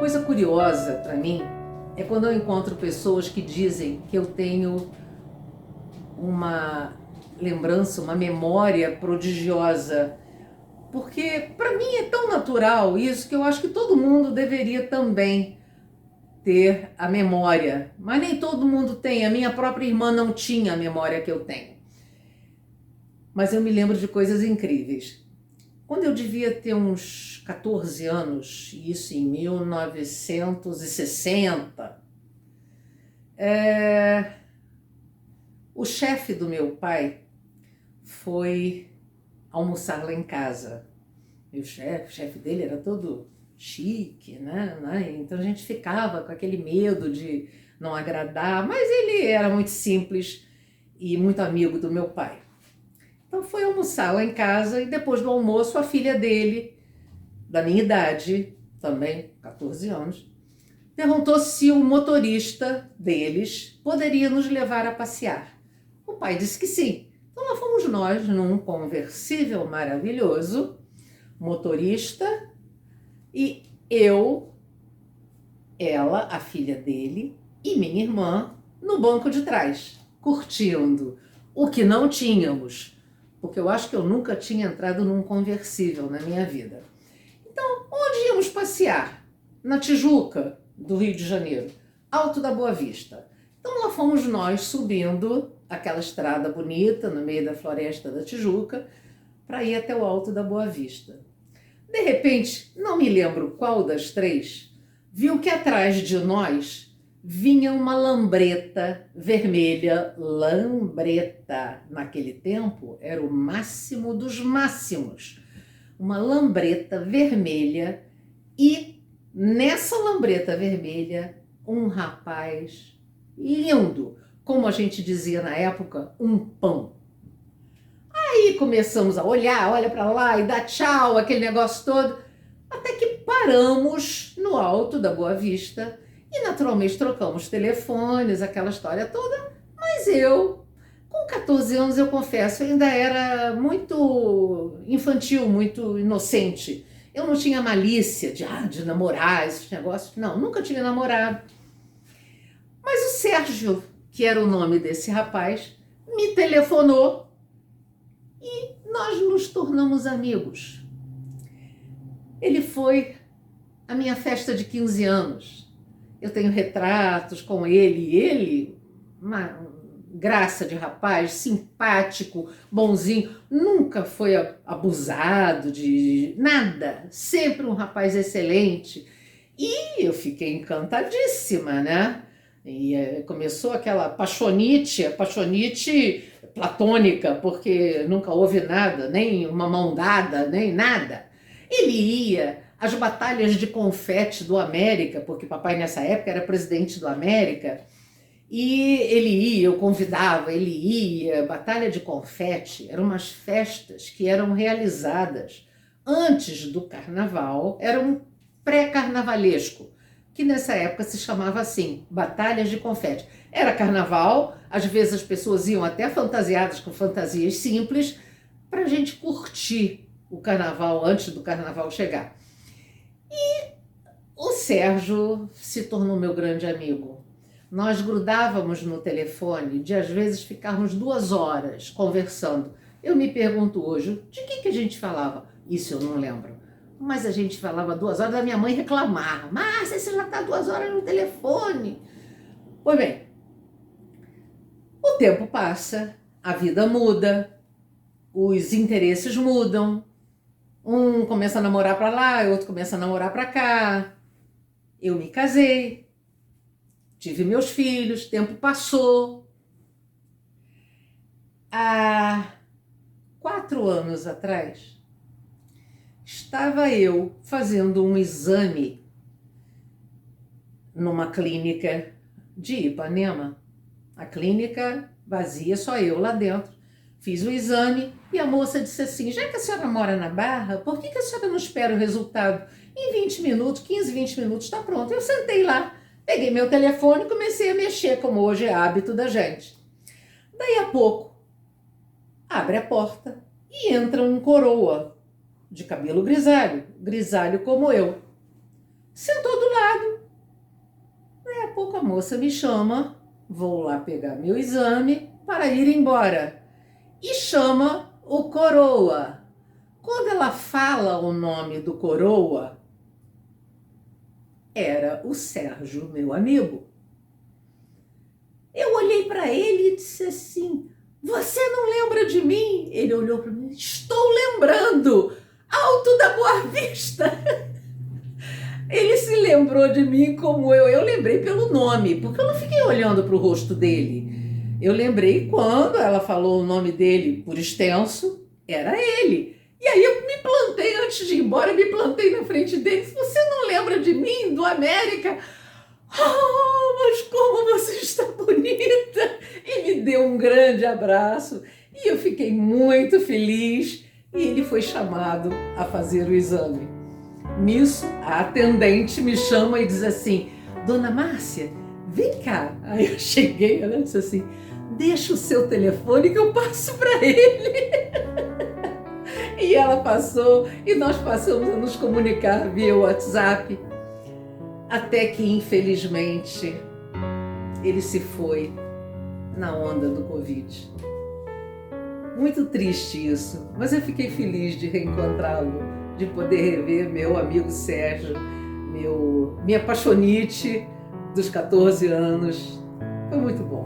coisa curiosa para mim é quando eu encontro pessoas que dizem que eu tenho uma lembrança, uma memória prodigiosa, porque para mim é tão natural isso que eu acho que todo mundo deveria também ter a memória, mas nem todo mundo tem. A minha própria irmã não tinha a memória que eu tenho. Mas eu me lembro de coisas incríveis. Quando eu devia ter uns 14 anos, isso em 1960, o chefe do meu pai foi almoçar lá em casa. E o chefe dele era todo chique, né? Então a gente ficava com aquele medo de não agradar, mas ele era muito simples e muito amigo do meu pai. Então foi almoçar lá em casa e depois do almoço a filha dele, da minha idade, também 14 anos, perguntou se o motorista deles poderia nos levar a passear. O pai disse que sim. Então lá fomos nós num conversível maravilhoso, motorista e eu, ela, a filha dele e minha irmã no banco de trás, curtindo o que não tínhamos, porque eu acho que eu nunca tinha entrado num conversível na minha vida. Então, onde íamos passear? Na Tijuca, do Rio de Janeiro, Alto da Boa Vista. Então lá fomos nós subindo aquela estrada bonita no meio da floresta da Tijuca para ir até o Alto da Boa Vista. De repente, não me lembro qual das três, viu que atrás de nós vinha uma lambreta vermelha. Lambreta, naquele tempo, era o máximo dos máximos. Uma lambreta vermelha e nessa lambreta vermelha um rapaz lindo, como a gente dizia na época, um pão. Aí começamos a olhar, olha para lá e dá tchau, aquele negócio todo, até que paramos no Alto da Boa Vista e naturalmente trocamos telefones, aquela história toda, mas eu, com 14 anos, eu confesso, ainda era muito infantil, muito inocente. Eu não tinha malícia de namorar, esses negócios. Não, nunca tive namorado. Mas o Sérgio, que era o nome desse rapaz, me telefonou e nós nos tornamos amigos. Ele foi à minha festa de 15 anos. Eu tenho retratos com ele e ele, uma graça de rapaz, simpático, bonzinho, nunca foi abusado de nada, sempre um rapaz excelente. E eu fiquei encantadíssima, né? E começou aquela paixonite platônica, porque nunca houve nada, nem uma mão dada, nem nada. Ele ia às batalhas de confete do América, porque papai nessa época era presidente do América, e ele ia, eu convidava, ele ia. Batalha de confete eram umas festas que eram realizadas antes do carnaval, era um pré-carnavalesco, que nessa época se chamava assim, batalhas de confete. Era carnaval, às vezes as pessoas iam até fantasiadas com fantasias simples, para a gente curtir o carnaval antes do carnaval chegar. E o Sérgio se tornou meu grande amigo. Nós grudávamos no telefone de às vezes ficarmos 2 horas conversando. Eu me pergunto hoje, de que a gente falava? Isso eu não lembro. Mas a gente falava 2 horas, a minha mãe reclamava. Márcia, você já está 2 horas no telefone. Pois bem, o tempo passa, a vida muda, os interesses mudam. Um começa a namorar para lá, o outro começa a namorar para cá. Eu me casei, tive meus filhos, tempo passou. Há 4 anos atrás, estava eu fazendo um exame numa clínica de Ipanema. A clínica vazia, só eu lá dentro. Fiz o exame e a moça disse assim, já que a senhora mora na Barra, por que a senhora não espera o resultado? Em 20 minutos, 15, 20 minutos está pronto. Eu sentei lá, peguei meu telefone e comecei a mexer, como hoje é hábito da gente. Daí a pouco, abre a porta e entra um coroa de cabelo grisalho, grisalho como eu. Sentou do lado pouco a moça me chama, vou lá pegar meu exame para ir embora. E chama o coroa. Quando ela fala o nome do coroa, era o Sérgio, meu amigo. Eu olhei para ele e disse assim: você não lembra de mim? Ele olhou para mim: estou lembrando, Alto da Boa Vista. Ele se lembrou de mim como eu lembrei pelo nome, porque eu não fiquei olhando para o rosto dele. Eu lembrei quando ela falou o nome dele por extenso, era ele. E aí eu me plantei, antes de ir embora, me plantei na frente dele. Você não lembra de mim, do América? Oh, mas como você está bonita! E me deu um grande abraço. E eu fiquei muito feliz. E ele foi chamado a fazer o exame. Nisso, a atendente me chama e diz assim: Dona Márcia, vem cá. Aí eu cheguei, ela disse assim: deixa o seu telefone que eu passo para ele. E ela passou e nós passamos a nos comunicar via WhatsApp. Até que, infelizmente, ele se foi na onda do Covid. Muito triste isso, mas eu fiquei feliz de reencontrá-lo, de poder rever meu amigo Sérgio, minha paixonite dos 14 anos. Foi muito bom.